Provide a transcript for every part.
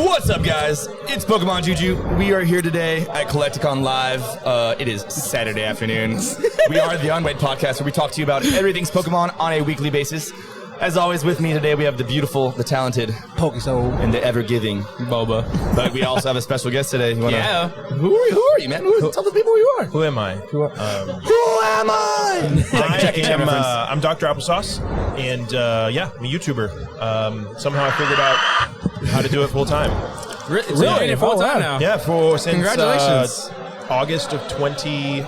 What's up, guys? It's Pokemon Juju. We are here today at Collecticon Live. It is Saturday afternoon. We are the Unweighed Podcast, where we talk to you about everything's Pokemon on a weekly basis. As always, with me today, we have the beautiful, the talented, Pokémon, and the ever-giving Boba. But we also have a special guest today. Who are you, man? Tell the people who you are. Who am I? Who am I? I'm Dr. Applesauce, and I'm a YouTuber. Somehow I figured out how to do it full time. Really? Full time now? Yeah, since congratulations. August of 2020.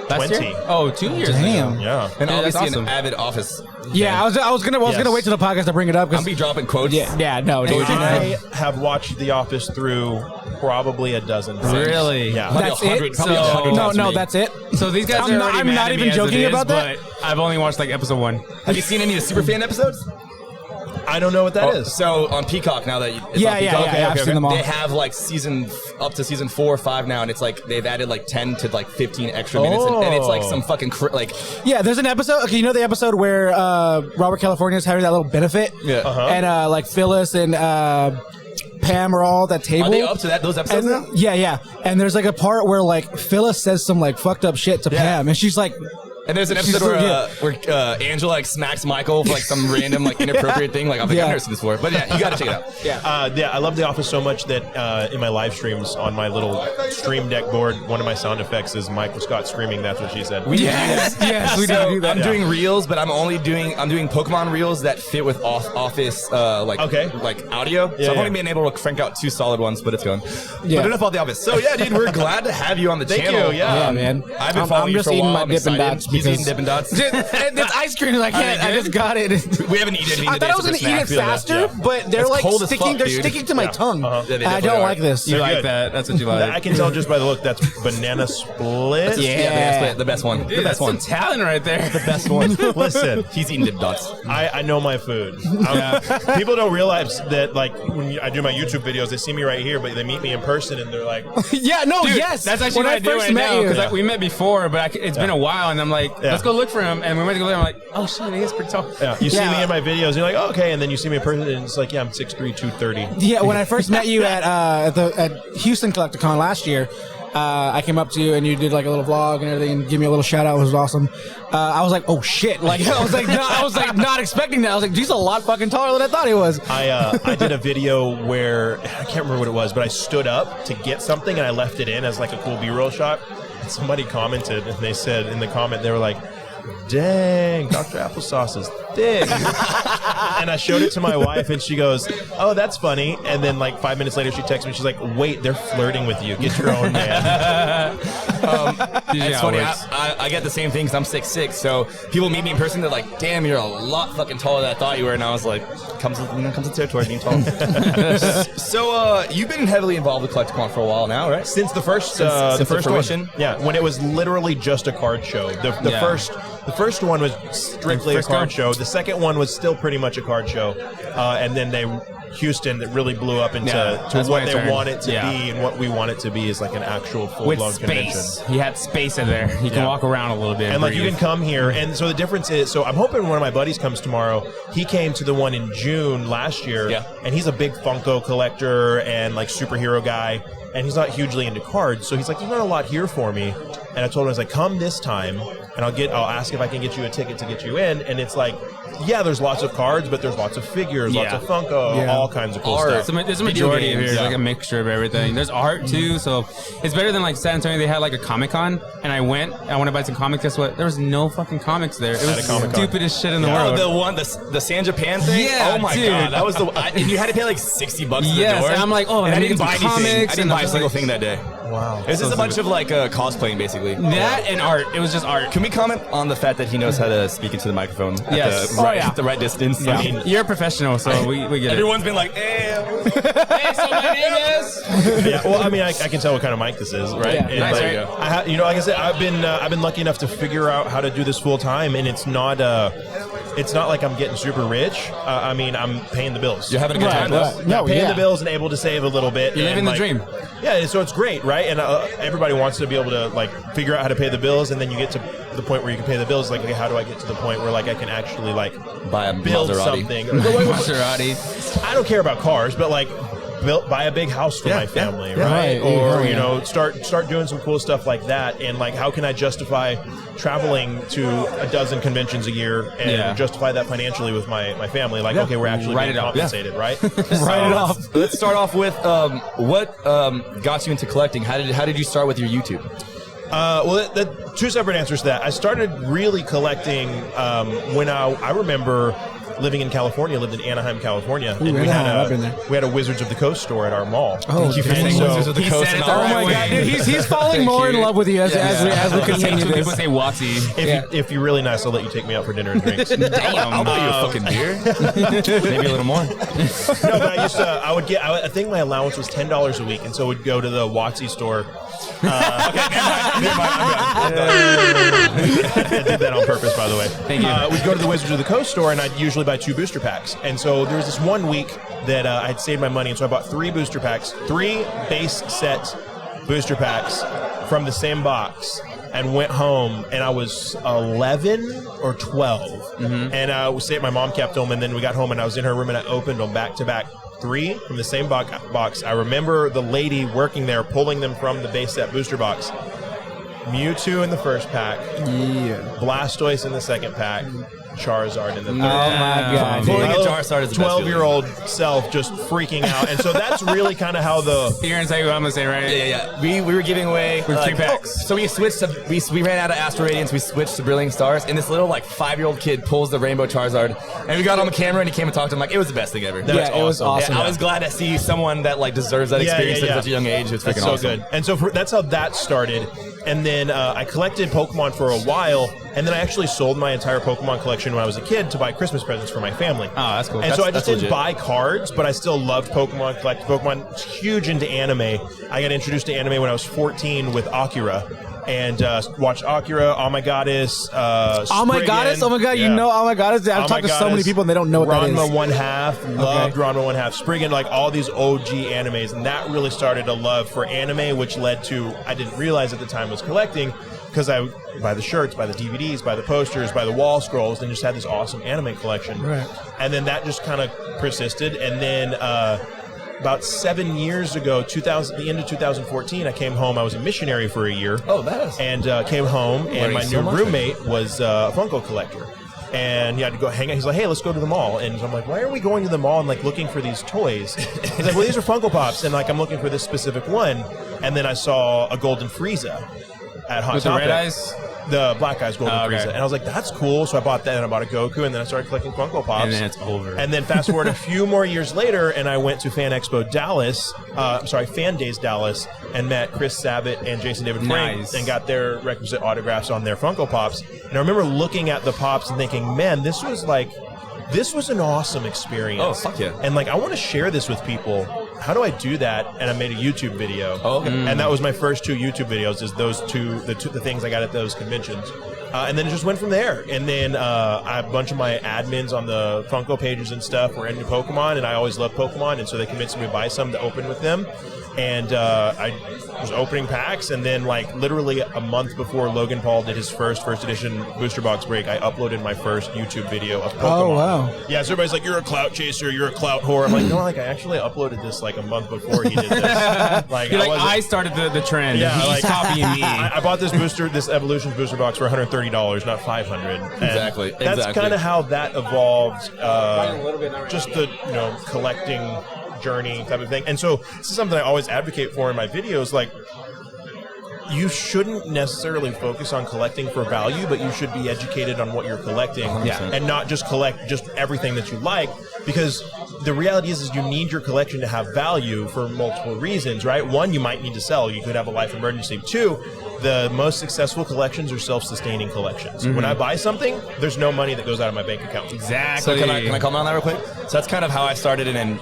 Last year? Oh, 2 years. Damn. Ago. Yeah. And obviously awesome. an avid Office. Yeah, I was gonna wait till the podcast to bring it up. I'll be dropping quotes. No, dude. I have watched The Office through probably a dozen times. Really? Yeah. That's it? No, that's it. So these guys I'm not even joking about that. But I've only watched like episode 1. Have you seen any of the Superfan episodes? I don't know what that is. So on Peacock now that it's on Yeah, Peacock, I've seen them all. They have like up to season 4 or 5 now, and it's like they've added like 10 to like 15 extra minutes, and it's like some fucking Yeah, there's an episode. Okay, you know the episode where Robert California is having that little benefit, and like Phyllis and Pam are all at that table. Are they up to those episodes now? Yeah. And there's like a part where like Phyllis says some like fucked up shit to Pam, and she's like. And there's an episode where Angela like smacks Michael for like some random like inappropriate thing. Like I've never seen this before, but yeah, you gotta check it out. I love The Office so much that in my live streams on my little stream deck board, one of my sound effects is Michael Scott screaming. That's what she said. Yes, we do that. I'm doing reels, but I'm doing Pokemon reels that fit with Office like audio. So I've only been able to crank out 2 solid ones, but it's going. But enough about The Office. So yeah, dude, we're glad to have you on the channel. Thank you. Yeah, man. I've been following you for a while. I'm just eating my Dippin' Dots. He's eating Dippin' Dots. It's ice cream. Like I just got it. We haven't eaten anything I today. thought I was gonna eat it faster, but they're like sticking. They're sticking to my tongue. I don't like this. You like that? That's what you like. I can tell just by the look. That's banana split. Yeah, the best one. Dude, that's some talent right there. The best one. Listen, he's eating Dippin' Dots. I know my food. People don't realize that like when I do my YouTube videos, they see me right here, but they meet me in person and they're like, yes. That's actually what I do right now because we met before, but it's been a while, and I'm like, let's go look for him, and we went to go look. I'm like, oh shit, he is pretty tall. Yeah, you see me in my videos, you're like, oh, okay, and then you see me in person, and it's like, yeah, I'm 6'3", 230. Yeah, when I first met you at Houston Collecticon last year. I came up to you and you did like a little vlog and everything and give me a little shout out. It was awesome. I was like, oh shit! Like I was like not expecting that. I was like, he's a lot fucking taller than I thought he was. I did a video where I can't remember what it was, but I stood up to get something and I left it in as like a cool B-roll shot. And somebody commented and they said in the comment they were like, dang, Dr. Applesauce is thick. And I showed it to my wife and she goes, oh, that's funny. And then like 5 minutes later she texts me, she's like, wait, they're flirting with you. Get your own man. It's funny. I get the same thing because I'm 6'6", so people meet me in person, they're like, damn, you're a lot fucking taller than I thought you were. And I was like, comes with territory being tall. So you've been heavily involved with Collecticon for a while now, right? Since the first fruition? Yeah, when it was literally just a card show. The first one was strictly a card show. The second one was still pretty much a card show. And then Houston that really blew up into what they want it to be, and what we want it to be is like an actual full-blown convention. He had space in there. You can walk around a little bit. And like you can come here. And so the difference is, so I'm hoping one of my buddies comes tomorrow. He came to the one in June last year, and he's a big Funko collector and like superhero guy. And he's not hugely into cards, so he's like, there's not a lot here for me. And I told him, I was like, come this time, and I'll ask if I can get you a ticket to get you in. And it's like, yeah, there's lots of cards, but there's lots of figures, lots of Funko, all kinds of cool stuff. There's a majority of it. It's like a mixture of everything. There's art too, so it's better than like San Antonio. They had like a Comic-Con, and I went to buy some comics. Guess what? There was no fucking comics there. It was the stupidest shit in the world. The San Japan thing? Yeah, oh my god, that was and you had to pay like $60 at the door. And I'm like, oh, and I didn't buy anything. Comics, I didn't buy a single thing that day. Wow. It was just a bunch of like cosplaying, basically. That and art. It was just art. Can we comment on the fact that he knows how to speak into the microphone at the right distance? Yeah. I mean, you're a professional, so we get it. Everyone's been like, hey, so my name is. Yeah, well, I mean, I can tell what kind of mic this is, right? Yeah. And Nice, like, like I said, I've been lucky enough to figure out how to do this full time, and it's not like I'm getting super rich. I mean, I'm paying the bills. You're having a good time, though. Paying the bills and able to save a little bit. You're living the dream. Yeah, so it's great, right? And everybody wants to be able to like figure out how to pay the bills, and then you get to the point where you can pay the bills. Like, okay, how do I get to the point where like I can actually like buy a build Maserati. something? Maserati. I don't care about cars, but like buy a big house for my family, right? Or you know, start doing some cool stuff like that. And like, how can I justify traveling to a dozen conventions a year and justify that financially with my family? Like, okay, we're actually being compensated, right? Write it off. Let's start off with what got you into collecting. How did you start with your YouTube? Well, two separate answers to that. I started really collecting when I remember living in California, lived in Anaheim, California. Ooh, and we Anaheim, we had a Wizards of the Coast store at our mall. Oh, thank you for saying Wizards of the Coast. Oh my God, dude, he's falling more in love with you as we continue this. People say Watsy. If you're really nice, I'll let you take me out for dinner and drinks. Damn, I'll buy you a fucking beer. Maybe a little more. No, but I think my allowance was $10 a week, and so I would go to the Watsy store. Okay, never mind. I did that on purpose, by the way. Thank you. We'd go to the Wizards of the Coast store, and I'd usually buy 2 booster packs. And so there was this one week that I'd saved my money, and so I bought 3 booster packs, 3 base set booster packs from the same box, and went home, and I was 11 or 12. And I was staying, my mom kept them, and then we got home, and I was in her room, and I opened them back to back. 3 from the same box. I remember the lady working there pulling them from the base set booster box. Mewtwo in the first pack. Blastoise in the second pack. Charizard in the third. Oh my God. Pulling a Charizard is the best 12-year-old self just freaking out. And so that's really kind of how the... You're going to say what I'm going to say, right? Yeah. We were giving away 3 packs. So we switched to, we ran out of Astro Radiance, we switched to Brilliant Stars, and this little like 5-year-old kid pulls the Rainbow Charizard, and we got on the camera and he came and talked to him. Like, it was the best thing ever. It was awesome. I was glad to see someone that like deserves that experience at such a young age. It's freaking so awesome. Good. And so that's how that started. And then I collected Pokemon for a while, and then I actually sold my entire Pokemon collection when I was a kid to buy Christmas presents for my family. Oh, that's cool. And so I just didn't legit. buy cards, but I still loved Pokemon, collected Pokemon. Huge into anime. I got introduced to anime when I was 14 with Akira. And watched Akira, Oh My Goddess, Oh My Goddess? Oh my God, you know Oh My Goddess? I've talked to so many people and they don't know what that is. Ranma 1/2, loved Ranma 1/2. Spriggan, like all these OG animes. And that really started a love for anime, which led to, I didn't realize at the time was collecting, because I would buy the shirts, buy the DVDs, buy the posters, buy the wall scrolls, and just had this awesome anime collection. Right. And then that just kind of persisted. And then about 7 years ago, the end of 2014, I came home. I was a missionary for a year. Oh, badass. And came home, and my new so much. roommate was a Funko collector. And he had to go hang out. He's like, hey, let's go to the mall. And I'm like, why are we going to the mall and like looking for these toys? He's like, well, these are Funko Pops. And like, I'm looking for this specific one. And then I saw a Golden Frieza at Hot With Topic. the red eyes? The Black Eyes Golden okay. Frieza. And I was like, that's cool. So I bought that, and I bought a Goku, and then I started collecting Funko Pops. And then it's over. And then fast forward a few more years later, and I went to Fan Days Dallas, and met Chris Sabat and Jason David Frank, Nice. and got their requisite autographs on their Funko Pops. And I remember looking at the Pops and thinking, man, this was an awesome experience. Oh, fuck yeah. And like, I want to share this with people. How do I do that? And I made a YouTube video. Oh, okay. And that was my first 2 YouTube videos, is those the things I got at those conventions. And then it just went from there. And then a bunch of my admins on the Funko pages and stuff were into Pokemon, and I always loved Pokemon, and so they convinced me to buy some to open with them. And I was opening packs, and then like literally a month before Logan Paul did his first edition booster box break, I uploaded my first YouTube video of Pokemon. Oh, wow. Yeah, so everybody's like, you're a clout chaser, you're a clout whore. I'm like, no, like I actually uploaded this like a month before he did this. Like, You're like, I started the trend. Yeah, He's like- copying me. I bought this Evolutions booster box for $130, not $500. And Exactly. That's kind of how that evolved. Just the collecting journey type of thing. And so this is something I always advocate for in my videos. Like, you shouldn't necessarily focus on collecting for value, but you should be educated on what you're collecting, 100%. and not just collect just everything that you like, because the reality is you need your collection to have value for multiple reasons, right? 1, you might need to sell. You could have a life emergency. 2, the most successful collections are self-sustaining collections. When I buy something, there's no money that goes out of my bank account. Exactly. So can I comment on that real quick? So that's kind of how I started in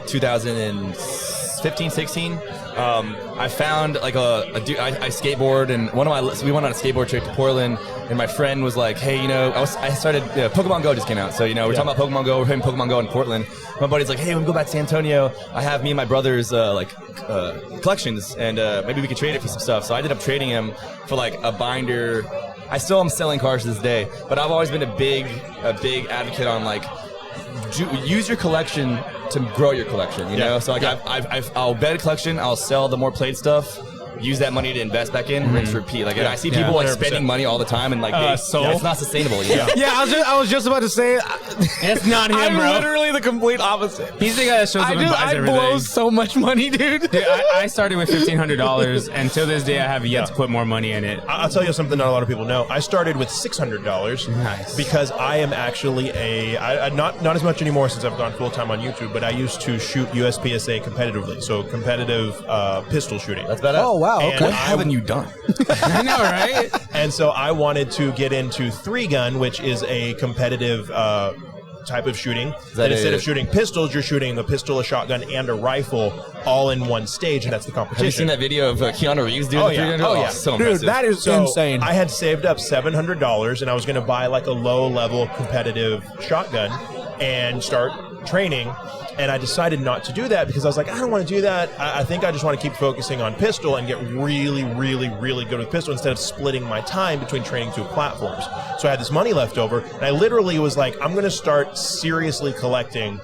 2015, 16. I found like a dude. I skateboard, and so we went on a skateboard trip to Portland, and my friend was like, hey, I started Pokemon Go just came out, so we're talking about Pokemon Go. We're playing Pokemon Go in Portland. My buddy's like, hey, when we go back to San Antonio, I have me and my brother's collections, and maybe we could trade it for some stuff. So I ended up trading him for like a binder. I still am selling cards to this day, but I've always been a big advocate on like use your collection to grow your collection, you know? So like I'll bet a collection, I'll sell the more played stuff, use that money to invest back in, rinse, repeat. Like, and I see people like 100%. spending money all the time, and like, it's not sustainable. You know? Yeah, I was just about to say, It's not him, I'm bro. literally the complete opposite. He's the guy that shows up and buys I everything. blow so much money, dude. Dude, I started with $1,500, and till this day, I have yet to put more money in it. I'll tell you something not a lot of people know. I started with $600 Nice. because I am actually not as much anymore since I've gone full time on YouTube, but I used to shoot USPSA competitively, so competitive pistol shooting. That's badass. Oh, wow, And okay. What haven't you done? I know, right? And so I wanted to get into 3-gun, which is a competitive type of shooting. That instead of shooting pistols, you're shooting a pistol, a shotgun, and a rifle all in one stage, and that's the competition. Have you seen that video of Keanu Reeves doing Oh, the yeah. 300? Oh, yeah. So Dude, impressive. that is So insane. I had saved up $700, and I was going to buy like a low-level competitive shotgun and start training. And I decided not to do that because I was like, I don't want to do that. I think I just want to keep focusing on pistol and get really, really, really good with pistol instead of splitting my time between training 2 platforms. So I had this money left over, and I literally was like, I'm going to start seriously collecting.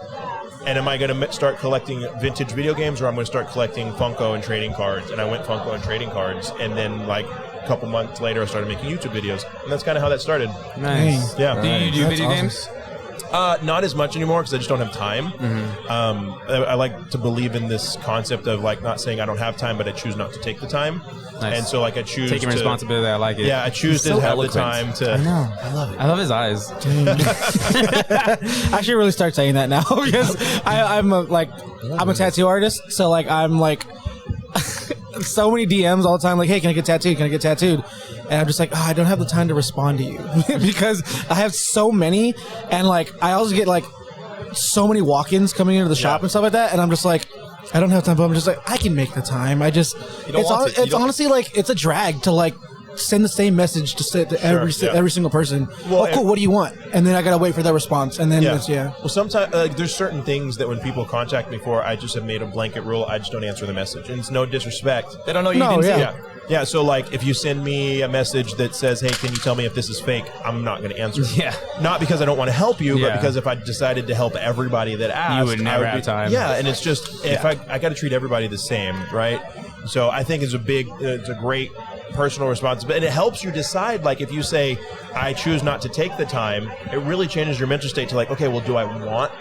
And am I going to start collecting vintage video games, or I'm going to start collecting Funko and trading cards? And I went Funko and trading cards, and then like a couple months later, I started making YouTube videos, and that's kind of how that started. Nice. Yeah. Do you do That's video awesome. games? Not as much anymore because I just don't have time. I like to believe in this concept of like not saying I don't have time, but I choose not to take the time. Nice. And so like I choose Taking to, responsibility, I like it. Yeah, I choose to so have eloquent. the time to. I love his eyes. I should really start saying that now because I'm a tattoo artist, so like I'm like so many DMs all the time, like, hey, can I get tattooed? Can I get tattooed? And I'm just like, I don't have the time to respond to you because I have so many, and like I also get like so many walk-ins coming into the shop and stuff like that, and I'm just like, I don't have time, but I'm just like, I can make the time. I just, it's honestly like it's a drag to like send the same message to every single person. Well, cool. What do you want? And then I gotta wait for their response, and then it's Well, sometimes there's certain things that when people contact me for, I just have made a blanket rule. I just don't answer the message, and it's no disrespect. They don't know you didn't see it. Yeah. So like, if you send me a message that says, "Hey, can you tell me if this is fake?" I'm not going to answer. Yeah. Not because I don't want to help you, Yeah. but because if I decided to help everybody that asked, You would never have time. Yeah, and it's just if I got to treat everybody the same, right? So I think it's a great personal responsibility, and it helps you decide. Like if you say, "I choose not to take the time," it really changes your mental state to like, okay, well, do I want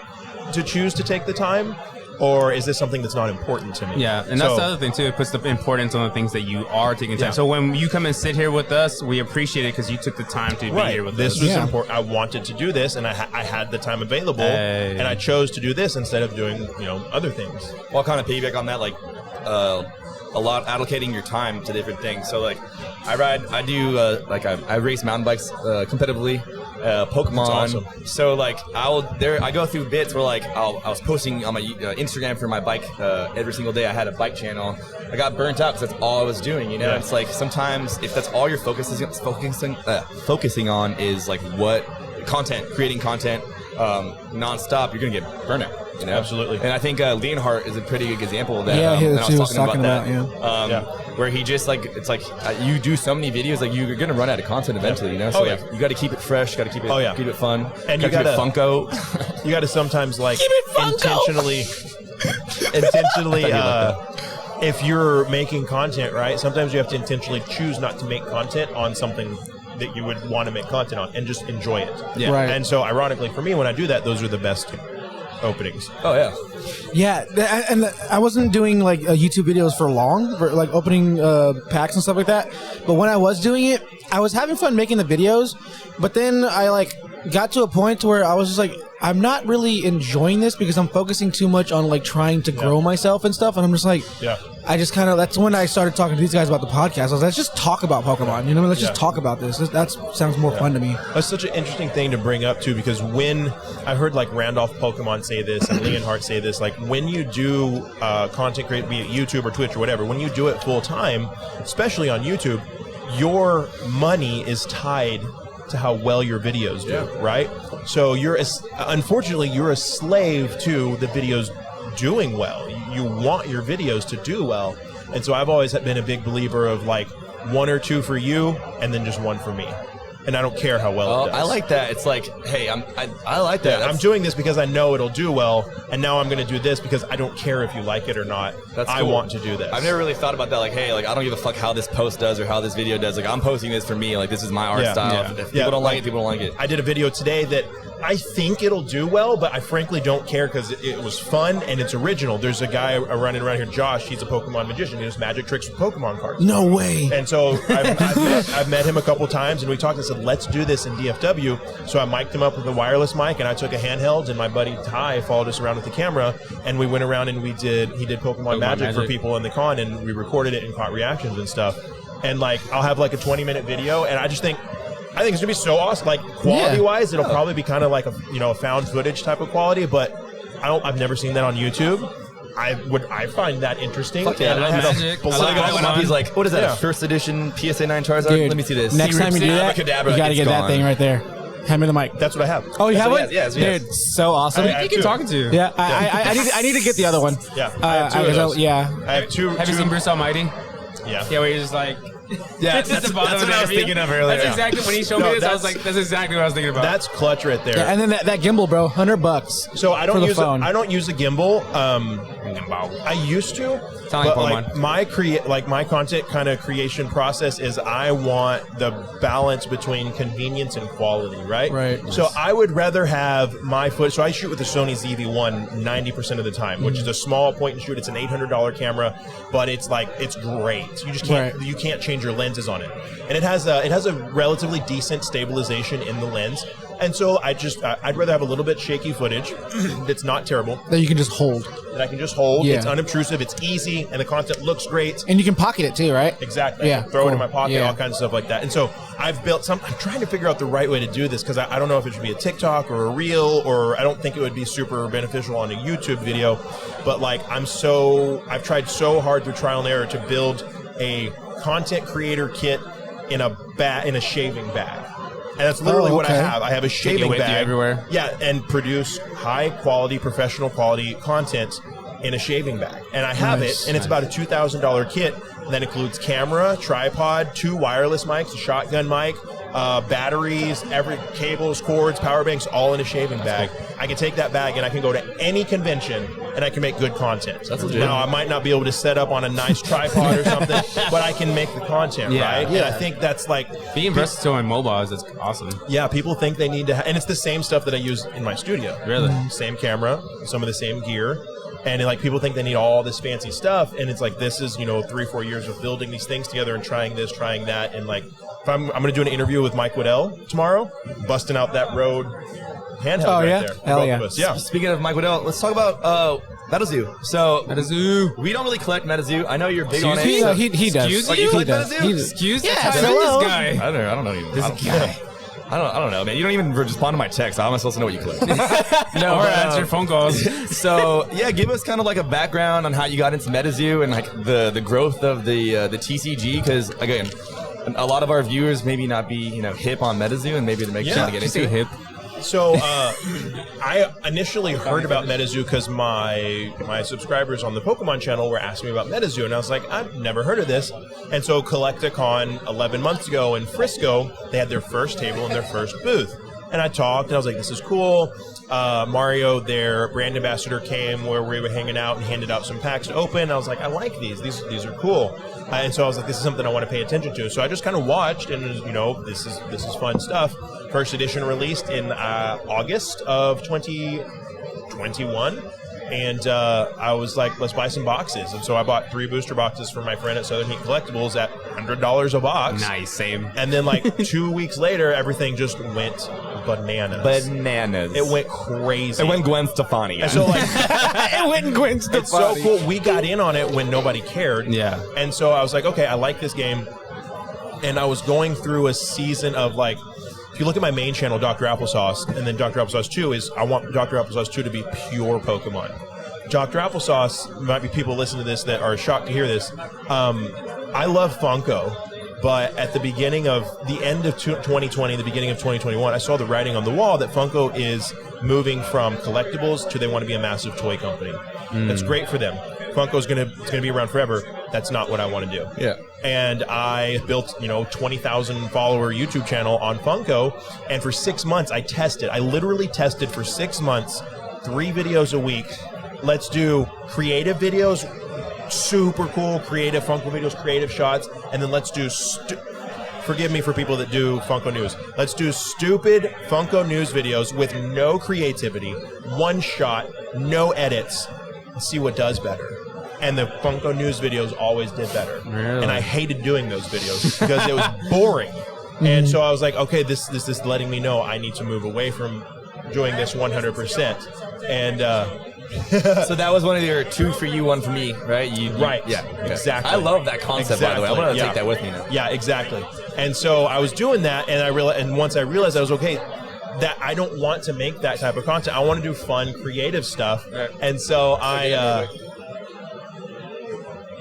to choose to take the time? Or is this something that's not important to me? Yeah, and that's the other thing too. It puts the importance on the things that you are taking time. So when you come and sit here with us, we appreciate it because you took the time to be here with us. This was important. I wanted to do this, and I had the time available, Hey. and I chose to do this instead of doing other things. Well, I'll kind of piggyback on that, like a lot allocating your time to different things. So like I race mountain bikes competitively, Pokemon. That's awesome. So like I go through bits where like I was posting on my Instagram for my bike every single day. I had a bike channel. I got burnt out because that's all I was doing. You know, Yeah. it's like sometimes if that's all you're focusing on is like what content, creating content nonstop, you're gonna get burnout. You know? Absolutely. And I think Leonhardt is a pretty good example of that. Yeah, and he was talking about where he just like it's like you do so many videos, like you're gonna run out of content eventually, you know. So like, you got to keep it fresh, got to keep it, keep it fun, and you got to gotta keep it Funko. You got to sometimes like Keep it Funko! intentionally. If you're making content, right? Sometimes you have to intentionally choose not to make content on something that you would want to make content on, and just enjoy it. Yeah. Right. And so, ironically, for me, when I do that, those are the best openings. Oh yeah. Yeah, and I wasn't doing like YouTube videos for long, for like opening packs and stuff like that. But when I was doing it, I was having fun making the videos. But then I like got to a point where I was just like, I'm not really enjoying this because I'm focusing too much on like trying to grow myself and stuff. And I'm just like, I just kind of, that's when I started talking to these guys about the podcast. I was like, let's just talk about Pokemon. You know, let's just talk about this. That sounds more fun to me. That's such an interesting thing to bring up too, because when I heard like Randolph Pokemon say this and Leonhardt say this, like when you do content create, be it YouTube or Twitch or whatever, when you do it full time, especially on YouTube, your money is tied to how well your videos do, right? So unfortunately you're a slave to the videos doing well. You want your videos to do well, and so I've always been a big believer of like 1 or 2 for you, and then just 1 for me. and I don't care how well it does. I like that. It's like, hey, I like that. Yeah, I'm doing this because I know it'll do well, and now I'm going to do this because I don't care if you like it or not. I want to do this. I've never really thought about that. Like, hey, like I don't give a fuck how this post does or how this video does. Like, I'm posting this for me. Like, this is my art style. If people don't like it, people don't like it. I did a video today that I think it'll do well, but I frankly don't care because it was fun and it's original. There's a guy running around here, Josh. He's a Pokemon magician. He does magic tricks with Pokemon cards. No way. And so I've met him a couple times, and we talked and said, let's do this in DFW. So I mic'd him up with a wireless mic, and I took a handheld, and my buddy Ty followed us around with the camera, and we went around and he did Pokemon magic for people in the con, and we recorded it and caught reactions and stuff. And like, I'll have like a 20-minute video, and I think it's gonna be so awesome. Like quality-wise, it'll probably be kind of like a found footage type of quality, but I've never seen that on YouTube. I find that interesting. Fuck yeah, magic. So the guy went up, he's like, what is that? First edition PSA 9 Charizard? Dude, let me see this. Next time you do that, you gotta get that thing right there. Hand me the mic. That's what I have. Oh, you have it? Yes. Dude, so awesome. You keep talking to. Yeah, I need to get the other one. Yeah, I have two of those. I have two. Have you seen Bruce Almighty? Yeah. Yeah, where you're just like... Yeah, that's what I was thinking of earlier. That's exactly when he showed me this. I was like, that's exactly what I was thinking about. That's clutch right there. Yeah, and then that gimbal, bro, $100. So I don't use phone. I don't use a gimbal. I used to, but like my content kind of creation process is I want the balance between convenience and quality, right? Right. So I would rather have my footage. So I shoot with the Sony ZV-1 90% of the time, which is a small point and shoot. It's an $800 camera, but it's great. You just can't change your lenses on it, and it has a relatively decent stabilization in the lens. And so I'd rather have a little bit shaky footage that's not terrible. That you can just hold. That I can just hold. Yeah. It's unobtrusive. It's easy, and the content looks great. And you can pocket it too, right? Exactly. Yeah. I can throw it in my pocket, all kinds of stuff like that. And so I've built I'm trying to figure out the right way to do this because I don't know if it should be a TikTok or a reel, or I don't think it would be super beneficial on a YouTube video. But like I've tried so hard through trial and error to build a content creator kit in a shaving bag. And that's literally what I have. I have a shaving bag everywhere. Yeah, and produce high quality, professional quality content in a shaving bag. And I have it, and it's about a $2,000 kit. That includes camera, tripod, 2 wireless mics, a shotgun mic, batteries, cables, cords, power banks, all in a shaving bag. I can take that bag and I can go to any convention and I can make good content. That's legit. Now, I might not be able to set up on a nice tripod or something, but I can make the content, right? Yeah. And I think that's like... Being versatile in mobile is awesome. Yeah, people think they need to... and it's the same stuff that I use in my studio. Really? Same camera, some of the same gear. And like people think they need all this fancy stuff, and it's like this is 3-4 years of building these things together and trying this, trying that, and like if I'm going to do an interview with Mike Waddell tomorrow, busting out that Rode handheld right there. Hell yeah. Both of us. Yeah. Speaking of Mike Waddell, let's talk about MetaZoo. So MetaZoo. We don't really collect MetaZoo. I know you're big on it. He does. Excuse you? You collect MetaZoo? Excuse me? Yeah, This guy. I don't know. I don't know, man. You don't even respond to my text. How am I supposed to know what you click? No, or answer your phone calls. So, yeah, give us kind of like a background on how you got into MetaZoo and like the growth of the TCG. Because, again, a lot of our viewers maybe not be, hip on MetaZoo, and maybe they're trying to get into it. Hip. So I initially heard about MetaZoo because my subscribers on the Pokemon channel were asking me about MetaZoo, and I was like, I've never heard of this. And so Collecticon 11 months ago in Frisco, they had their first table and their first booth. And I talked, and I was like, this is cool. Mario, their brand ambassador, came where we were hanging out and handed out some packs to open. I was like, I like these. These are cool. And so I was like, this is something I want to pay attention to. So I just kind of watched, and this is fun stuff. First edition released in August of 2021. And I was like, let's buy some boxes. And so I bought 3 booster boxes for my friend at Southern Heat Collectibles at $100 a box. Nice, same. And then like 2 weeks later, everything just went bananas. It went crazy. It went Gwen Stefani. And so like, It went Gwen Stefani. it's so cool. We got in on it when nobody cared. Yeah. And so I was like, okay, I like this game. And I was going through a season of like, if you look at my main channel, Dr. Applesauce, and then Dr. Applesauce 2 is, I want Dr. Applesauce 2 to be pure Pokemon. Dr. Applesauce, might be people listening to this that are shocked to hear this. I love Funko, but at the end of 2020, the beginning of 2021, I saw the writing on the wall that Funko is moving from collectibles to they want to be a massive toy company. That's great for them. Funko's going to be around forever. That's not what I want to do. Yeah. And I built, 20,000 follower YouTube channel on Funko. And for 6 months, I literally tested for 6 months, 3 videos a week. Let's do creative videos, super cool, creative Funko videos, creative shots. And then let's do, forgive me for people that do Funko News. Let's do stupid Funko News videos with no creativity, one shot, no edits, and see what does better. And the Funko News videos always did better. Really? And I hated doing those videos because it was boring. And so I was like, okay, this is letting me know I need to move away from doing this 100%. And so that was one of your 2 for you, 1 for me, right? Right. Yeah. Okay. Exactly. I love that concept, by the way. I want to take that with me now. Yeah, exactly. And so I was doing that, and once I realized I was okay, that I don't want to make that type of content. I want to do fun, creative stuff. Right. And so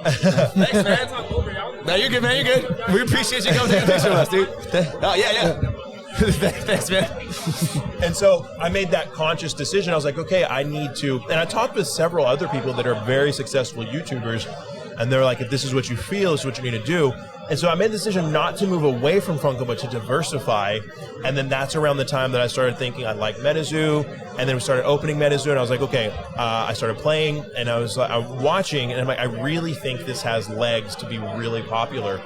Thanks, man. No, you're good, man. You're good. We appreciate you coming to take a picture with us, dude. Oh, yeah. Thanks, man. And so I made that conscious decision. I was like, okay, I need to. And I talked with several other people that are very successful YouTubers, and they're like, if this is what you feel, this is what you need to do. And so I made the decision not to move away from Funko, but to diversify. And then that's around the time that I started thinking I like MetaZoo. And then we started opening MetaZoo, and I was like, okay, I started playing, and I was watching, and I'm like, I really think this has legs to be really popular.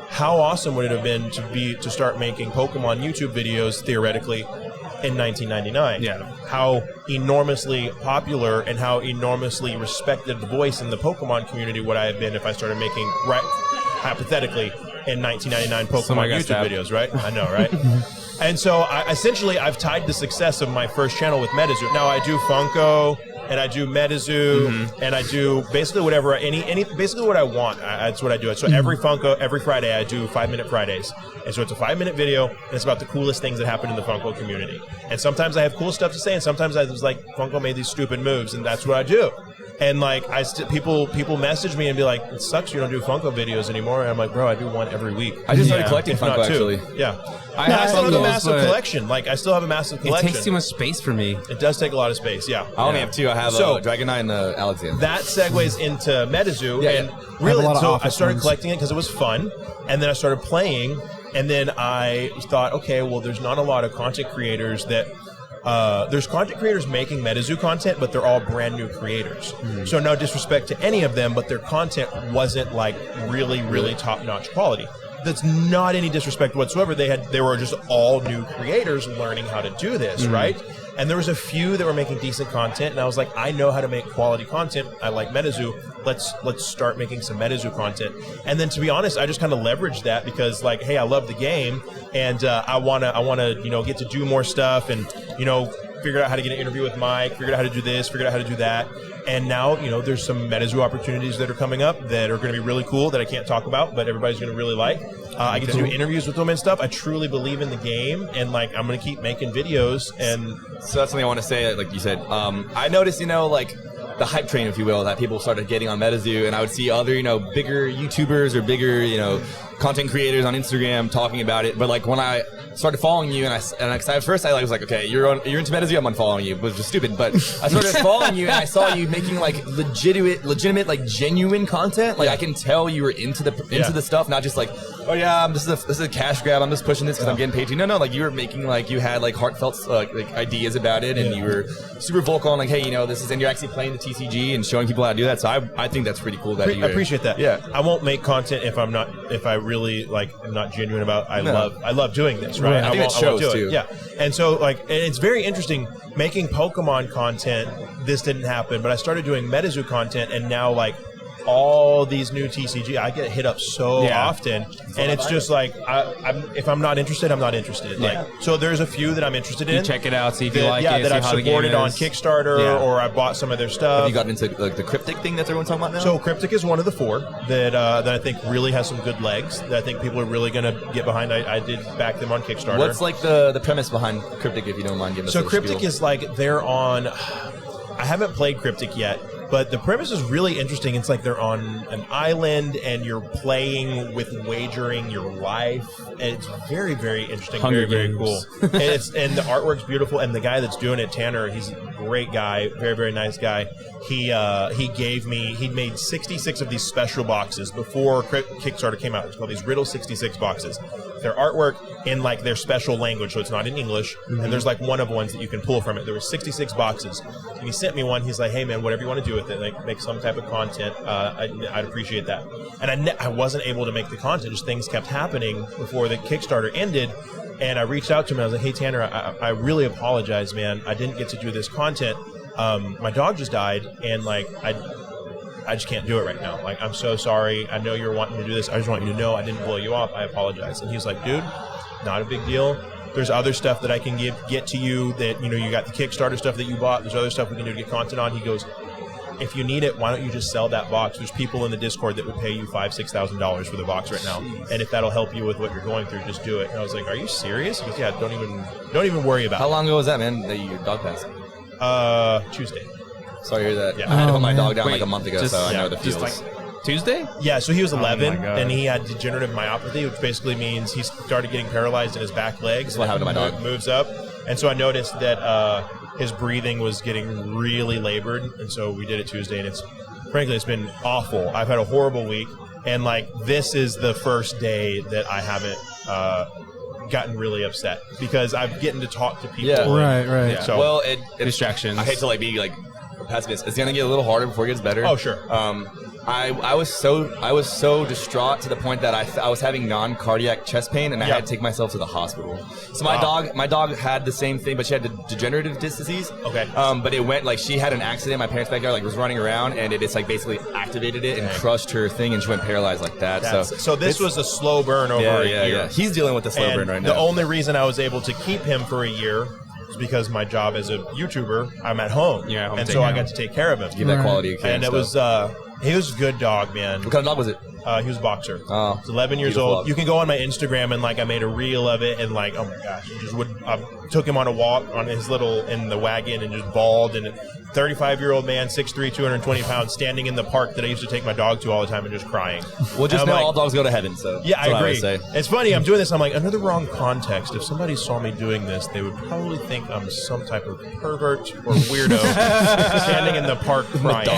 How awesome would it have been to start making Pokemon YouTube videos, theoretically, in 1999? Yeah. How enormously popular and how enormously respected voice in the Pokemon community would I have been if I started making, hypothetically, in 1999 Pokemon YouTube videos, right? I know, right? And so I've tied the success of my first channel with MetaZoo. Now I do Funko, and I do MetaZoo, and I do basically whatever, basically what I want. That's what I do. So every Funko, every Friday, I do 5-Minute Fridays. And so it's a 5-minute video, and it's about the coolest things that happen in the Funko community. And sometimes I have cool stuff to say, and sometimes I was like, Funko made these stupid moves, and that's what I do. And like people message me and be like, it sucks you don't do Funko videos anymore. And I'm like, bro, I do one every week. I just started collecting Funko, actually. Yeah. I still have a massive collection. I still have a massive collection. It takes too much space for me. It does take a lot of space, yeah. I only have 2. I have Dragonite and Alexander. That segues into MetaZoo. And really, so I started collecting it because it was fun. And then I started playing. And then I thought, okay, well, there's not a lot of content creators that... there's content creators making MetaZoo content, but they're all brand new creators. So no disrespect to any of them, but their content wasn't like really, really top-notch quality. That's not any disrespect whatsoever. They were just all new creators learning how to do this, right? And there was a few that were making decent content, and I was like, I know how to make quality content. I like MetaZoo. Let's start making some MetaZoo content. And then, to be honest, I just kind of leveraged that because, like, hey, I love the game, and I wanna get to do more stuff, and figured out how to get an interview with Mike, figured out how to do this, figured out how to do that. And now, there's some MetaZoo opportunities that are coming up that are going to be really cool that I can't talk about, but everybody's going to really like. I get to do interviews with them and stuff. I truly believe in the game, and I'm going to keep making videos. And so that's something I want to say, like you said. I noticed, the hype train, if you will, that people started getting on MetaZoo, and I would see other, bigger YouTubers or bigger, content creators on Instagram talking about it. But when I started following you, and at first I was like, okay, you're into MetaZoo, I'm unfollowing you, which was stupid. But I started following you, and I saw you making legitimate, genuine content. I can tell you were into the stuff, not just oh yeah, this is a cash grab. I'm just pushing this because I'm getting paid to. No, you were making you had heartfelt ideas about it, and you were super vocal on hey, this is, and you're actually playing the TCG and showing people how to do that. So I think that's pretty cool. I appreciate that. Yeah, I won't make content if I really I'm not genuine about. I love doing this. Right, I think it shows too. Yeah, and so and it's very interesting making Pokemon content. This didn't happen, but I started doing MetaZoo content, and now all these new TCG, I get hit up so often, and it's just if I'm not interested, I'm not interested. So there's a few that I'm interested in. You check it out, see if you like it. That I've supported on Kickstarter, or I bought some of their stuff. Have you gotten into the Cryptic thing that everyone's talking about now? So Cryptic is one of the 4 that I think really has some good legs. That I think people are really going to get behind. I did back them on Kickstarter. What's the premise behind Cryptic, if you don't mind giving us a Cryptic spiel? Is they're on. I haven't played Cryptic yet. But the premise is really interesting. It's like they're on an island and you're playing with wagering your life. And it's very, very interesting. Hunger very, Games. very cool. And the artwork's beautiful. And the guy that's doing it, Tanner, he's a great guy. Very, very nice guy. He made 66 of these special boxes before Kickstarter came out. It's called these Riddle 66 boxes. Their artwork in like their special language, so it's not in English. And there's like one of ones that you can pull from it. There were 66 boxes. And he sent me one. He's like, hey man, whatever you want to do with it, like make some type of content. I'd appreciate that. And I wasn't able to make the content. Just things kept happening before the Kickstarter ended. And I reached out to him and I was like, hey Tanner, I really apologize, man. I didn't get to do this content. My dog just died, and like I just can't do it right now. Like, I'm so sorry. I know you're wanting to do this. I just want you to know I didn't blow you off. I apologize. And he's like, dude, not a big deal. There's other stuff that I can get to you that, you know, you got the Kickstarter stuff that you bought. There's other stuff we can do to get content on. He goes, if you need it, why don't you just sell that box? There's people in the Discord that would pay you $5,000-$6,000 for the box right now. And if that'll help you with what you're going through, just do it. And I was like, are you serious? He goes, yeah, don't even worry about it. How long ago was that, man, that your dog passed? Tuesday. Sorry to hear that. Yeah. I had to put my man. dog down Wait, like a month ago, just- so I yeah, know the feels. Just like Tuesday? Yeah, so he was 11, my God. and he had degenerative myopathy, which basically means he started getting paralyzed in his back legs. That's what happened to my dog. Moves up, and so I noticed that his breathing was getting really labored, and so we did it Tuesday, and frankly, it's been awful. I've had a horrible week, and like this is the first day that I haven't gotten really upset because I'm getting to talk to people. Yeah. Right. Yeah. So, Well, it Distractions. I hate to like be like a pessimist. It's gonna get a little harder before it gets better. Oh, sure. I was so distraught to the point that I was having non-cardiac chest pain, and I Yeah. had to take myself to the hospital. So my dog had the same thing, but she had the degenerative disc disease. Okay. But it went like she had an accident. My parents' backyard like was running around, and it's like basically activated it and crushed her thing, and she went paralyzed like that. so this was a slow burn over a year. Yeah. He's dealing with the slow burn right now. The only reason I was able to keep him for a year is because my job as a YouTuber, I'm at home. Yeah, home and take so I care. got to take care of him. Give that quality of care And it was he was a good dog, man. what kind of dog was it? He was a boxer. Oh, He's 11 years beautiful old. dog. You can go on my Instagram and like I made a reel of it and like, oh my gosh, I took him on a walk on his in the wagon and just bawled, and 35-year-old man, 6'3", 220 pounds, standing in the park that I used to take my dog to all the time and just crying. Well, just And know I'm like, all dogs go to heaven. So yeah, that's what I agree. would say. It's funny. I'm doing this. I'm like, under the wrong context, if somebody saw me doing this, they would probably think I'm some type of pervert or weirdo standing in the park crying.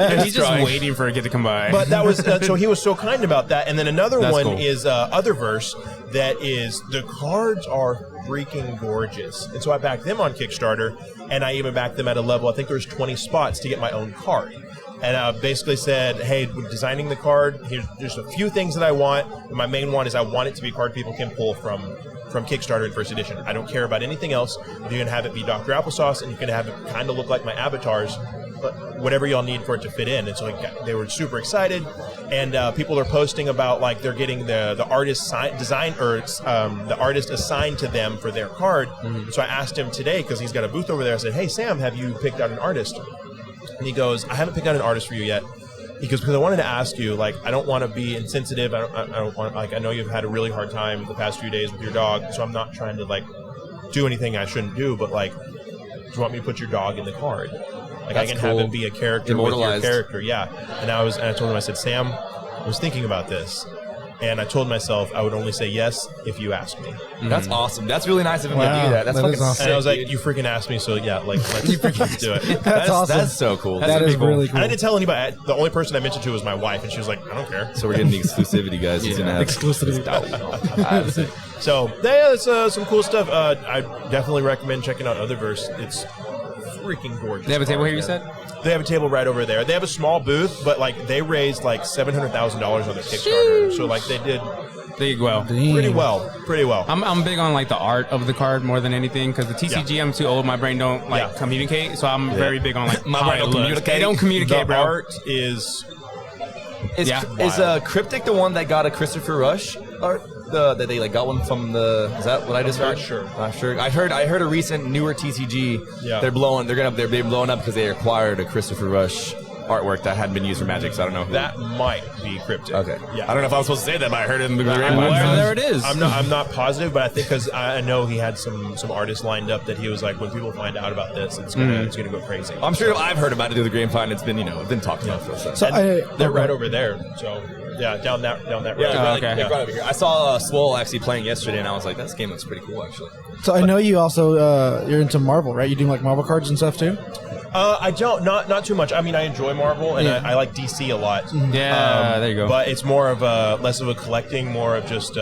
And he's just trying. waiting for a kid to come by. But that was so he was so kind about that. And then another That's one cool. is Otherverse. That is, the cards are freaking gorgeous. And so I backed them on Kickstarter, and I even backed them at a level, I think there's 20 spots to get my own card. And I basically said, hey, with designing the card, here's just a few things that I want. And my main one is I want it to be a card people can pull from Kickstarter in first edition. I don't care about anything else. You can have it be Dr. Applesauce, and you can have it kind of look like my avatars, but whatever y'all need for it to fit in. And so they were super excited, and people are posting about like they're getting the artist the artist assigned to them for their card. So I asked him today, because he's got a booth over there, I said, hey Sam, have you picked out an artist? And he goes, I haven't picked out an artist for you yet. He goes, because I wanted to ask you, like, I don't want to be insensitive. I don't want, like, I know you've had a really hard time the past few days with your dog, so I'm not trying to, like, do anything I shouldn't do, but, like, do you want me to put your dog in the card? Like, That's I can cool. have him be a character with your Immortalized. character. Yeah. And I told him, I said, Sam, I was thinking about this. And I told myself I would only say yes if you asked me. That's awesome. That's really nice of him to Wow, do that. That's that fucking is awesome. sick. And I was like, dude. you freaking asked me, so yeah, like, let's do it. That's awesome. That's so cool. That is really cool. And I didn't tell anybody. The only person I mentioned to was my wife, and she was like, I don't care. So we're getting the exclusivity, guys. He's gonna have Exclusivity. So yeah, it's some cool stuff. I definitely recommend checking out Otherverse. It's freaking gorgeous. They have a table card, here, you man. said? They have a table right over there. They have a small booth, but like they raised like $700,000 on their Kickstarter. So like they did There you go. pretty well. I'm big on like the art of the card more than anything, because the TCG I'm too old. My brain don't like Yeah. communicate, so I'm very big on like My how brain it don't looks. communicate. They don't communicate, The bro. art is Is Yeah. Cryptic the one that got a Christopher Rush art? That they like got one from the? Is that what I just not heard? sure. Not sure. I heard a recent newer TCG. Yeah. They're blowing up because they acquired a Christopher Rush artwork that hadn't been used for Magic, so I don't know who. That might be cryptic. Okay. Yeah. I don't know if I was supposed to say that, but I heard it in the Well, there it is. I'm not positive, but I think because I know he had some artists lined up that he was like, when people find out about this, it's gonna go crazy. I'm sure I've heard about it through the grapevine. It's been been talked about for a So they're right over there. So yeah, down that road. Yeah, okay. they're right over here. I saw Swole actually playing yesterday, and I was like, "This game looks pretty cool, actually." So I know you also you're into Marvel, right? You do like Marvel cards and stuff too. I don't, not too much. I mean, I enjoy Marvel and I like DC a lot. Yeah, there you go. But it's more of less of a collecting, more of just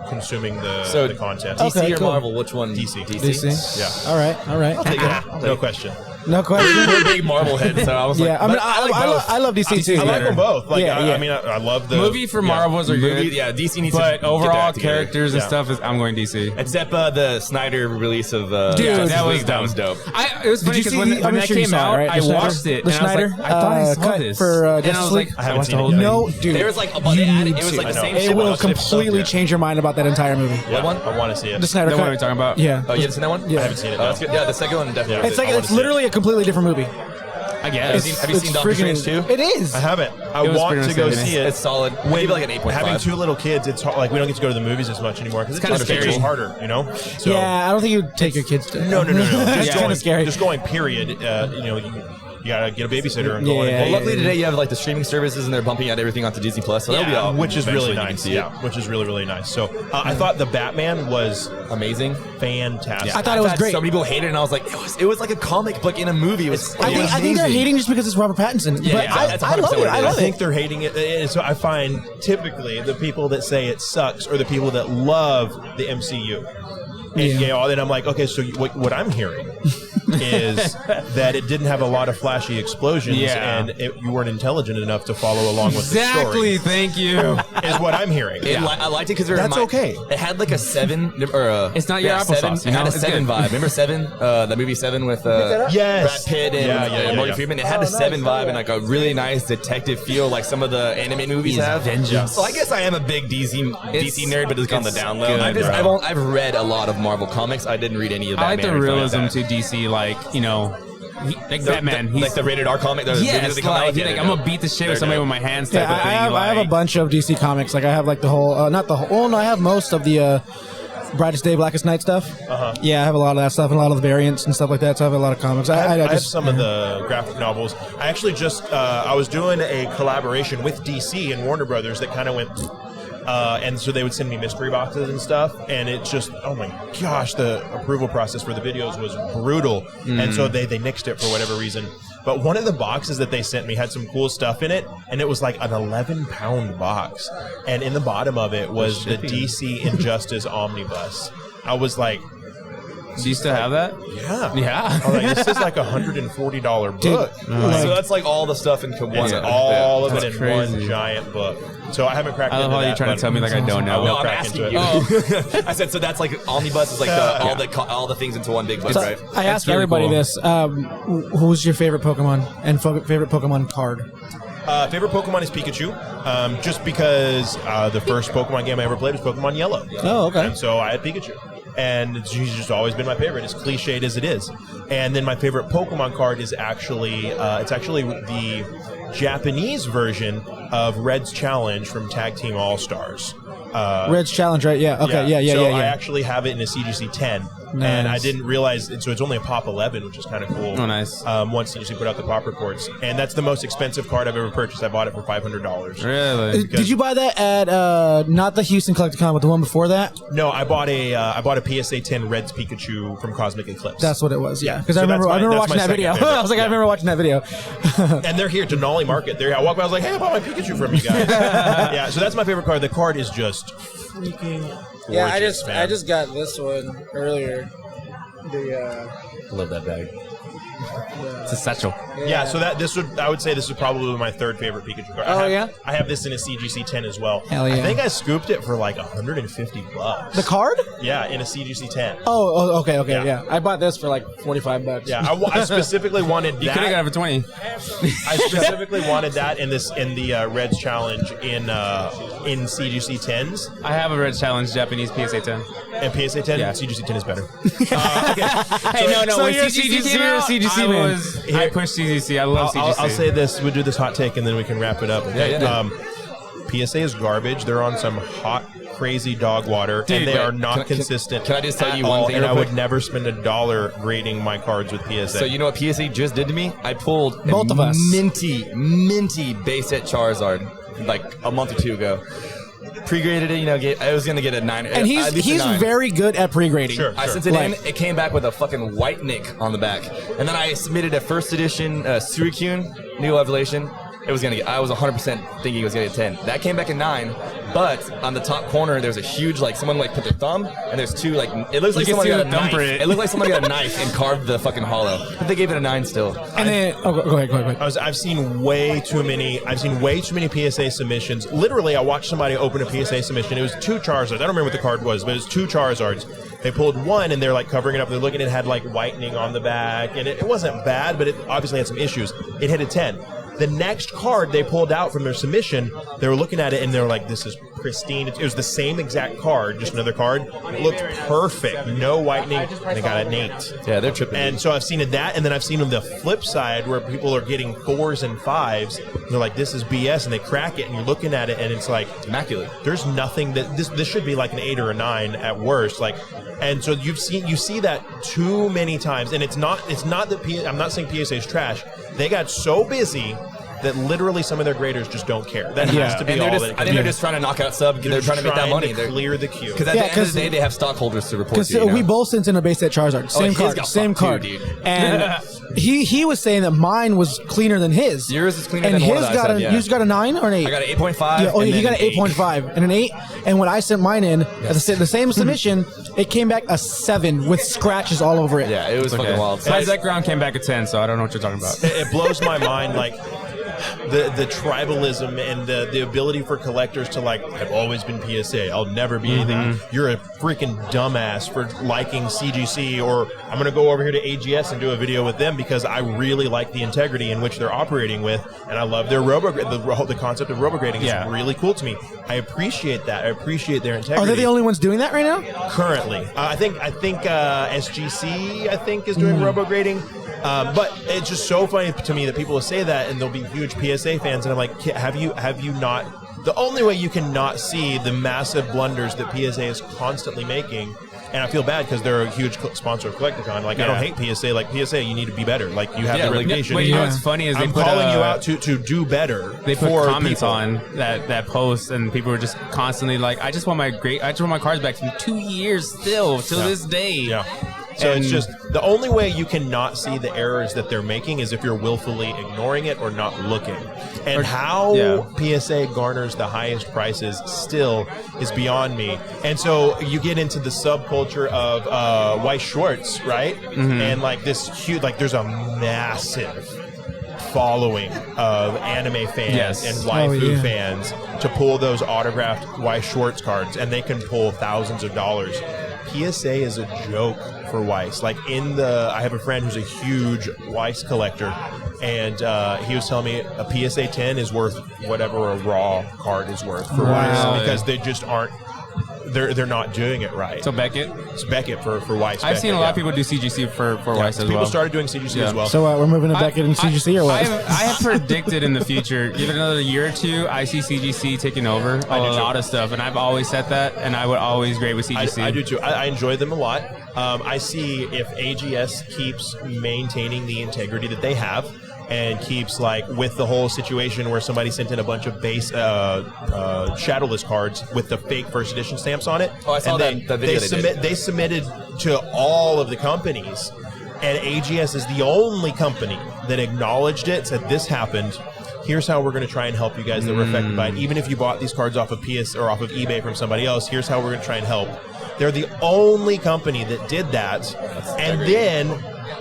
consuming the content. DC Okay, or cool. Marvel? Which one? DC. DC. Yeah. All right. No question. No question. We're big Marvel heads, so I was like, Yeah, I mean, but like both. I love DC too. I like them both. Like, Yeah, yeah. I mean, I love the Movie for Marvels are good. Yeah, DC needs But to overall, get that together. characters and Yeah. stuff, I'm going DC. Except the Snyder release of Dude, that was dope. It was funny you because see- when I'm that sure you came saw it, out, right? I The Snyder? watched it. The and I was like, Snyder, I thought I saw cut this. for, and I Justice was League? like, I haven't watched seen the it whole yet. thing. No, dude. There was like a bunch. It was like the same. It will shit. completely change your mind about that entire movie. Yeah, one? I want to see it. The Snyder The cut. one we're talking about? Yeah. Oh, you haven't seen that one? Yeah. I haven't seen it. Oh, that's good. Yeah, the second one definitely. It's like I wanna it's see it. literally a completely different movie. I guess. Have you seen Doctor Strange too? It is. I haven't. I It was want pretty to go much the same. see it. It's solid. When Maybe like an 8.5. having two little kids, it's hard, like we don't get to go to the movies as much anymore because it's kinda just scary. harder, you know. So, Yeah, I don't think you'd take your kids to. No. It's Just kind going, of scary. Just going. Period. You gotta get a babysitter and go on. Yeah, Well, luckily today you have like the streaming services and they're bumping out everything onto Disney Plus, so that'll be out. which is really eventually you can nice. see it. Yeah, which is really nice. So I thought the Batman was Amazing. fantastic. I thought it was I've had great. So many people hated it, and I was like, it was like a comic book in a movie. It was. I think they're hating just because it's Robert Pattinson. Yeah, but yeah, that's I love 100% it. what it I is. love I think it. they're hating it. And so I find typically the people that say it sucks are the people that love the MCU. And, then I'm like, okay, so what I'm hearing is that it didn't have a lot of flashy explosions and you weren't intelligent enough to follow along with the story. Exactly. Thank you. Is what I'm hearing. I liked it because That's okay. It had like a 7 or a. It's not your applesauce, It had a it's 7 good. vibe. Remember 7? The movie 7 with Yes. Brad Pitt and Yeah. Morgan Freeman. It had a 7 vibe and like a really nice detective feel, like some of the anime movies have. vengeance. So I guess I am a big DC nerd, but it's on the down low. good, I've read a lot of Marvel comics. I didn't read any of I Batman. like the or anything realism like that. to DC, like, like Batman. Like the rated R comic. Yes, I'm gonna beat the shit with somebody with my hands type Yeah, of thing. I have a bunch of DC comics. Like I have like the whole, not the whole. Oh no, I have most of the Brightest Day, Blackest Night stuff. Yeah, I have a lot of that stuff and a lot of the variants and stuff like that. So I have a lot of comics. I have just some of the graphic novels. I actually just I was doing a collaboration with DC and Warner Brothers that kind of went. And so they would send me mystery boxes and stuff, and it just, oh my gosh, the approval process for the videos was brutal. And so they nixed it for whatever reason. But one of the boxes that they sent me had some cool stuff in it, and it was like an 11-pound box. And in the bottom of it was the DC Injustice Omnibus. I was like, Do you still have that? yeah. Yeah. I was like, this is like a $140 book. So that's like all the stuff in one. It's all of it That's in one crazy. giant book. So I haven't cracked I love into how that. you're trying to but tell me like I don't know. No, I'm crack asking into you. it. I said so. That's like omnibus is like all the things into one big book, so right? I asked really everybody cool. this. Who's your favorite Pokemon and favorite Pokemon card? Favorite Pokemon is Pikachu, just because the first Pokemon game I ever played was Pokemon Yellow. Oh, okay. And so I had Pikachu. And she's just always been my favorite, as cliched as it is. And then my favorite Pokemon card is actually, it's actually the Japanese version of Red's Challenge from Tag Team All-Stars. Red's Challenge, right? Yeah. Okay. Yeah. So I actually have it in a CGC 10. Nice. And I didn't realize, so it's only a Pop 11, which is kind of cool. Oh, nice. Once CGC put out the Pop reports. And that's the most expensive card I've ever purchased. I bought it for $500. Really? Did you buy that at not the Houston Collecticon, but the one before that? No, I bought a PSA 10 Red's Pikachu from Cosmic Eclipse. That's what it was. Yeah, because So I remember that's my watching that second video. favorite. I was like, I Yeah. remember watching that video. And they're here, Denali Market. I walked by, I was like, hey, I bought my Pikachu from you guys. Yeah, so that's my favorite card. The card is just freaking gorgeous, man. got this one earlier. I love that bag. It's a satchel. Yeah, so I would say this is probably my third favorite Pikachu card. Oh, I have this in a CGC 10 as well. Hell yeah. I think I scooped it for like $150. The card? Yeah, in a CGC 10. Oh, okay, Yeah. yeah. I bought this for like $45. Yeah, I specifically wanted that. You could have got it for 20. I specifically wanted that in the Reds Challenge in CGC 10s. I have a Red Challenge Japanese PSA 10. And PSA 10, Yeah. CGC 10 is better. Hey, no. So when you're CGC came out, CGC CGC, man. I push CGC. I love CGC. I'll say this. We'll do this hot take, and then we can wrap it up. Okay? Yeah. PSA is garbage. They're on some hot, crazy dog water, and they are not consistent. Can I just tell you one thing? And I would never spend $1 grading my cards with PSA. So you know what PSA just did to me? I pulled both of us minty base set Charizard like a month or two ago. Pre-graded it, I was gonna get a 9. And he's very good at pre-grading. Sure. I sent it in. It came back with a fucking white nick on the back, and then I submitted a first edition Suicune New Evolution. I was 100% thinking it was gonna get 10. That came back at 9, but on the top corner there's a huge someone put their thumb, and there's two it looks like somebody got a knife. It looked like somebody got a knife and carved the fucking hollow, but they gave it a 9 still. And then go ahead. I've seen way too many PSA submissions. Literally, I watched somebody open a PSA submission. It was 2 Charizards. I don't remember what the card was, but it was 2 Charizards. They pulled one, and they're covering it up. They're looking at it, had whitening on the back, and it wasn't bad, but it obviously had some issues. It hit a 10. The next card they pulled out from their submission, they were looking at it and they were like, this is pristine. It was the same exact card, just another card. It looked perfect. No whitening. And they got an 8. Yeah, they're tripping. And so I've seen that, and then I've seen on the flip side where people are getting 4s and 5s. And they're like, this is BS, and they crack it, and you're looking at it, and it's immaculate. There's nothing that this should be an 8 or a 9 at worst. And so you see that too many times, and it's not that I'm not saying PSA is trash. They got so busy that literally some of their graders just don't care. That has to be all that. I think they're just trying to knock out sub. They're trying to make that money. They're clear the queue. Because at the end of the day, they have stockholders to report to. Because we both sent in a base set Charizard. Same card. Too, dude. And he was saying that mine was cleaner than his. Yours is cleaner than one that I said, yours got a 9 or an 8? I got an 8.5. Yeah, he got an 8.5 and an 8. And when I sent mine in, the same submission, it came back a 7 with scratches all over it. Yeah, it was fucking wild. My Zek round came back a 10, so I don't know what you're talking about. It blows my mind, the tribalism and the ability for collectors to I've always been PSA. I'll never be anything. You're a freaking dumbass for liking CGC, or I'm going to go over here to AGS and do a video with them because I really like the integrity in which they're operating with, and I love their the concept of robograding is really cool to me. I appreciate that. I appreciate their integrity. Are they the only ones doing that right now? Currently, I think SGC is doing robograding. But it's just so funny to me that people will say that, and they'll be huge PSA fans, and I'm like, have you not? The only way you can not see the massive blunders that PSA is constantly making, and I feel bad because they're a huge sponsor of Collecticon. I don't hate PSA. PSA, you need to be better. You have the reputation. But you know what's funny is I'm calling you out to do better. They put comments on that post, and people were just constantly I just want my cards back from 2 years still till this day. Yeah. So it's just the only way you can not see the errors that they're making is if you're willfully ignoring it or not looking. And how PSA garners the highest prices still is beyond me. And so you get into the subculture of Weiss Schwartz, right? And this huge, there's a massive following of anime fans and waifu fans to pull those autographed Weiss Schwartz cards, and they can pull thousands of dollars. PSA is a joke for Weiss. I have a friend who's a huge Weiss collector, and he was telling me a PSA 10 is worth whatever a raw card is worth for Weiss because they just aren't. They're not doing it right. So Beckett? It's Beckett for Weiss. I've seen a lot of people do CGC for Weiss as well. People started doing CGC as well. So we're moving to Beckett and CGC or what? I have predicted in the future, even another year or two, I see CGC taking over a lot of stuff, and I've always said that, and I would always grade with CGC. I do too. I enjoy them a lot. I see if AGS keeps maintaining the integrity that they have, and keeps with the whole situation where somebody sent in a bunch of base shadowless cards with the fake first edition stamps on it. Oh, I saw that video they submitted to all of the companies, and AGS is the only company that acknowledged it, said this happened. Here's how we're going to try and help you guys that were affected by it. Even if you bought these cards off of PS or off of eBay from somebody else, here's how we're going to try and help. They're the only company that did that. And then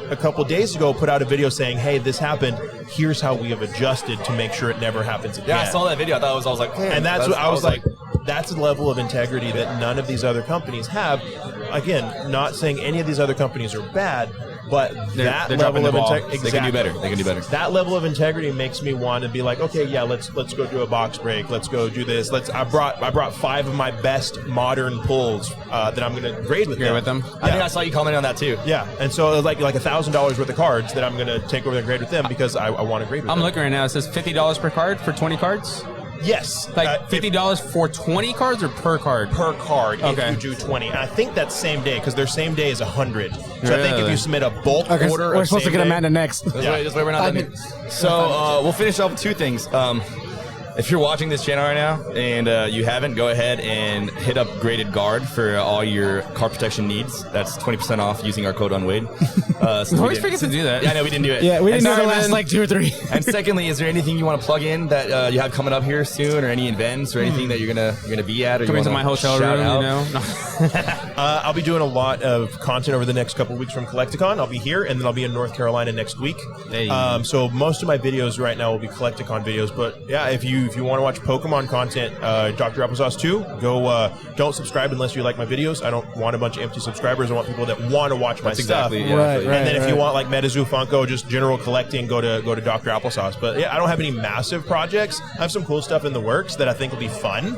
a couple days ago put out a video saying, hey, this happened. Here's how we have adjusted to make sure it never happens again. Yeah, I saw that video. I was like, hey. And that's what I was like, that's a level of integrity that none of these other companies have. Again, not saying any of these other companies are bad, But They're level of integrity, exactly. They can do better. They can do better. That level of integrity makes me want to be like, okay, yeah, let's go do a box break. Let's go do this. I brought 5 of my best modern pulls that I'm going to grade with them. I think I saw you comment on that too. Yeah, and so like $1,000 worth of cards that I'm going to take over and grade with them because I want to grade with them. I'm looking right now. It says $50 per card for 20 cards. Yes. Like $50 for 20 cards or per card? Per card Okay. if you do 20. And I think that's same day because their same day is 100. So I think if you submit a bulk order we're supposed to get Amanda next. That's why we're not done. So we'll finish off with 2 things. If you're watching this channel right now and you haven't, go ahead and hit up GradedGuard for all your card protection needs. That's 20% off using our code Unweighed. We always forget to do that. Yeah, I know we didn't do it. Yeah, we didn't do the And last then- like 2 or 3. And secondly, is there anything you want to plug in that you have coming up here soon, or any events or anything that you're gonna be at? Or Coming you to wanna my hotel shout room, out? you know? No. I'll be doing a lot of content over the next couple of weeks from Collecticon. I'll be here, and then I'll be in North Carolina next week. Hey. So most of my videos right now will be Collecticon videos. But yeah, if you want to watch Pokemon content, Dr. Applesauce 2, go. Don't subscribe unless you like my videos. I don't want a bunch of empty subscribers. I want people that want to watch my stuff. Exactly. Yeah, Right, absolutely. right. And then if you want like MetaZoo Funko, just general collecting, go to Dr. Applesauce. But yeah, I don't have any massive projects. I have some cool stuff in the works that I think will be fun.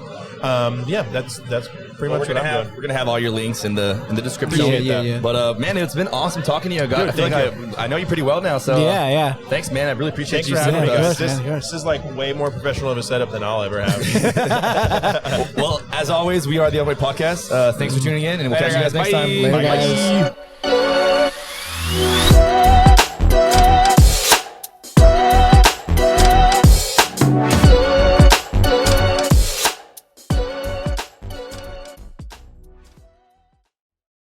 Yeah, that's pretty much what I'm doing. We're gonna have all your links in the description. Yeah. But man, it's been awesome talking to you. Dude, I feel like I know you pretty well now. So Yeah. thanks, man. I really appreciate Thanks you for sitting having me, with guys. us. man. This is like way more professional of a setup than I'll ever have. Well, as always, we are the Unweighed Podcast. Thanks for tuning in, and we'll catch you guys next time. Later, guys.